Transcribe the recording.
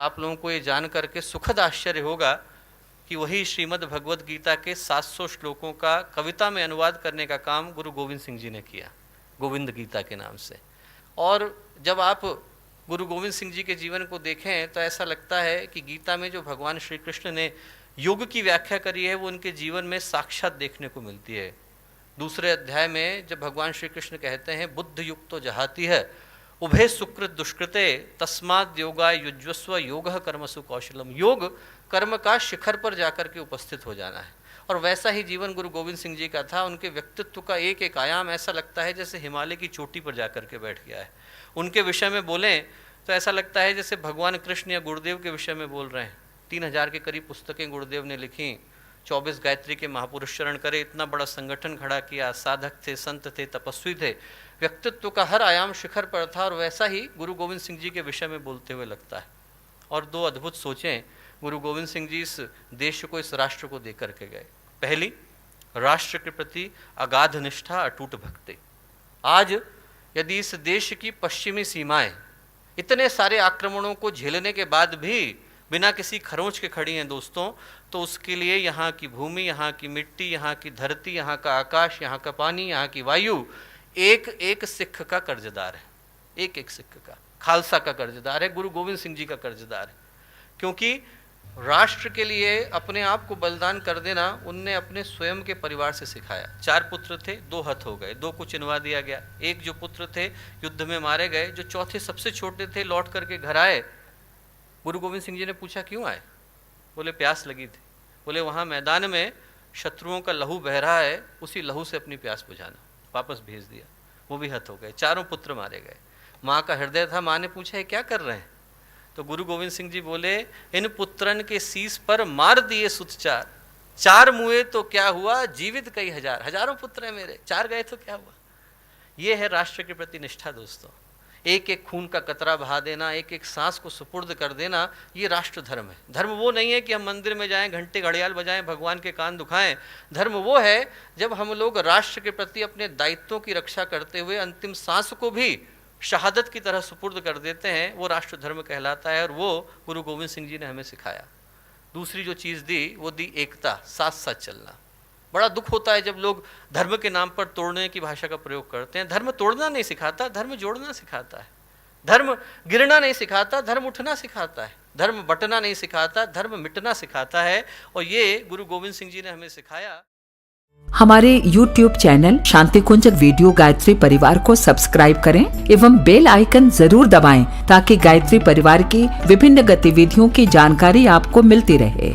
आप लोगों को ये जान करके सुखद आश्चर्य होगा कि वही श्रीमद् भगवद गीता के 700 श्लोकों का कविता में अनुवाद करने का काम गुरु गोविंद सिंह जी ने किया, गोविंद गीता के नाम से। और जब आप गुरु गोविंद सिंह जी के जीवन को देखें तो ऐसा लगता है कि गीता में जो भगवान श्री कृष्ण ने योग की व्याख्या करी है वो उनके जीवन में साक्षात देखने को मिलती है। दूसरे अध्याय में जब भगवान श्री कृष्ण कहते हैं बुद्ध युक्त तो जहाती है उभय सुकृत दुष्कृते तस्माद योगाय युज्वस्व योगः कर्मसु कौशलम। योग कर्म का शिखर पर जाकर के उपस्थित हो जाना है। और वैसा ही जीवन गुरु गोविंद सिंह जी का था। उनके व्यक्तित्व का एक एक आयाम ऐसा लगता है जैसे हिमालय की चोटी पर जाकर के बैठ गया है। उनके विषय में बोलें तो ऐसा लगता है जैसे भगवान कृष्ण या गुरुदेव के विषय में बोल रहे हैं। 3000 के करीब पुस्तकें गुरुदेव ने लिखी, 24 गायत्री के महापुरुष चरण करे, इतना बड़ा संगठन खड़ा किया, साधक थे, संत थे, तपस्वी थे, व्यक्तित्व का हर आयाम शिखर पर था। और वैसा ही गुरु गोविंद सिंह जी के विषय में बोलते हुए लगता है। और दो अद्भुत सोचें गुरु गोविंद सिंह जी इस देश को, इस राष्ट्र को दे करके गए। पहली, राष्ट्र के प्रति अगाध निष्ठा, अटूट भक्ति। आज यदि इस देश की पश्चिमी सीमाएं इतने सारे आक्रमणों को झेलने के बाद भी बिना किसी खरोंच के खड़ी हैं दोस्तों, तो उसके लिए यहाँ की भूमि, यहाँ की मिट्टी, यहाँ की धरती, यहाँ का आकाश, यहाँ का पानी, यहाँ की वायु एक एक सिख का कर्जदार है। एक एक सिख का, खालसा का कर्जदार है, गुरु गोविंद सिंह जी का कर्जदार है। क्योंकि राष्ट्र के लिए अपने आप को बलिदान कर देना उनने अपने स्वयं के परिवार से सिखाया। 4 पुत्र थे, 2 हत हो गए, 2 को चिनवा दिया गया। एक जो पुत्र थे युद्ध में मारे गए, जो चौथे सबसे छोटे थे लौट करके घर आए। गुरु गोविंद सिंह जी ने पूछा क्यों आए? बोले प्यास लगी थी। बोले वहाँ मैदान में शत्रुओं का लहू बह रहा है, उसी लहू से अपनी प्यास बुझाना। वापस भेज दिया, वो भी हत हो गए। 4 पुत्र मारे गए। माँ का हृदय था, माँ ने पूछा ये क्या कर रहे हैं? तो गुरु गोविंद सिंह जी बोले इन पुत्रन के शीस पर मार दिए सुत 4, 4 मुए तो क्या हुआ, जीवित कई हजार। हजारों पुत्र हैं मेरे, 4 गए तो क्या हुआ। ये है राष्ट्र के प्रति निष्ठा दोस्तों। एक एक खून का कतरा बहा देना, एक एक सांस को सुपुर्द कर देना, ये राष्ट्र धर्म है। धर्म वो नहीं है कि हम मंदिर में जाएं, घंटे घड़ियाल बजाएं, भगवान के कान दुखाएं। धर्म वो है जब हम लोग राष्ट्र के प्रति अपने दायित्वों की रक्षा करते हुए अंतिम सांस को भी शहादत की तरह सुपुर्द कर देते हैं, वो राष्ट्र धर्म कहलाता है। और वो गुरु गोविंद सिंह जी ने हमें सिखाया। दूसरी जो चीज़ दी वो दी एकता, साथ साथ चलना। बड़ा दुख होता है जब लोग धर्म के नाम पर तोड़ने की भाषा का प्रयोग करते हैं। धर्म तोड़ना नहीं सिखाता, धर्म जोड़ना सिखाता है। धर्म गिरना नहीं सिखाता, धर्म उठना सिखाता है। धर्म बंटना नहीं सिखाता, धर्म मिटना सिखाता है। और ये गुरु गोविंद सिंह जी ने हमें सिखाया। हमारे YouTube चैनल शांति कुंज वीडियो गायत्री परिवार को सब्सक्राइब करें एवं बेल आइकन जरूर दबाएं ताकि गायत्री परिवार की विभिन्न गतिविधियों की जानकारी आपको मिलती रहे।